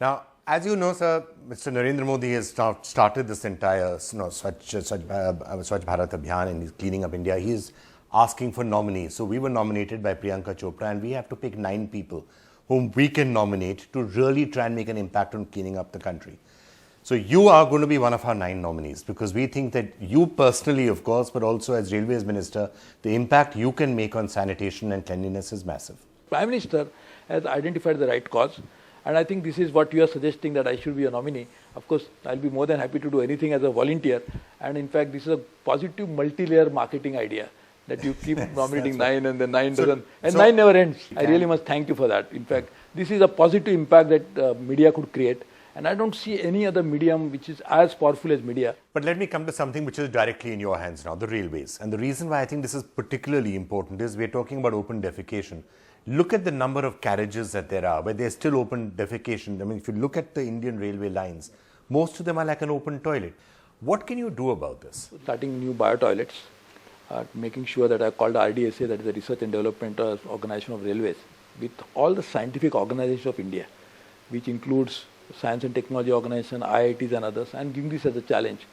Now, as you know, sir, Mr. Narendra Modi has started this entire Swachh Bharat Abhiyan and he's cleaning up India. He's asking for nominees. So we were nominated by Priyanka Chopra and we have to pick 9 people whom we can nominate to really try and make an impact on cleaning up the country. So you are going to be one of our 9 nominees because we think that you personally, of course, but also as Railways Minister, the impact you can make on sanitation and cleanliness is massive. Prime Minister has identified the right cause. And I think this is what you are suggesting, that I should be a nominee. Of course, I'll be more than happy to do anything as a volunteer. And in fact, this is a positive multi-layer marketing idea that you keep nominating 9 and then 9 doesn't. And 9 never ends. I really must thank you for that. In fact, this is a positive impact that media could create. And I don't see any other medium which is as powerful as media. But let me come to something which is directly in your hands now, the railways. And the reason why I think this is particularly important is we're talking about open defecation. Look at the number of carriages that there are, where there's still open defecation. I mean, if you look at the Indian railway lines, most of them are like an open toilet. What can you do about this? Starting new bio-toilets, making sure that I called RDSA, that is the Research and Development Organization of Railways, with all the scientific organizations of India, which includes Science and Technology Organization, IITs and others, and giving this as a challenge.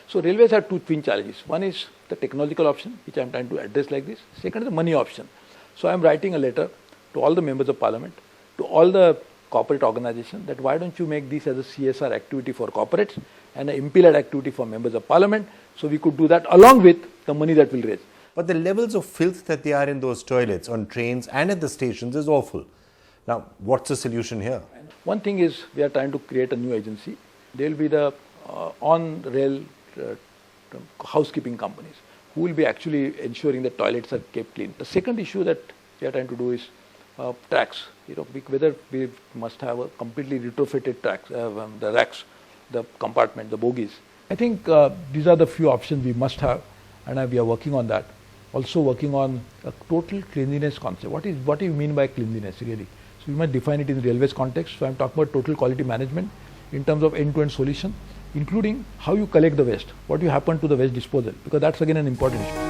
So railways have 2 twin challenges. One is the technological option, which I'm trying to address like this. Second is the money option. So I'm writing a letter to all the members of parliament, to all the corporate organizations, that why don't you make this as a CSR activity for corporates and an MP-led activity for members of parliament, so we could do that along with the money that we'll raise. But the levels of filth that they are in those toilets, on trains and at the stations is awful. Now, what's the solution here? One thing is we are trying to create a new agency. There will be the on-rail housekeeping companies who will be actually ensuring that toilets are kept clean. The second issue that we are trying to do is tracks. Whether we must have a completely retrofitted tracks, the racks, the compartment, the bogies. I think these are the few options we must have, and we are working on that. Also working on a total cleanliness concept. What do you mean by cleanliness really? So we must define it in the railways context. So I'm talking about total quality management in terms of end-to-end solution, including how you collect the waste, what you happen to the waste disposal, because that's again an important issue.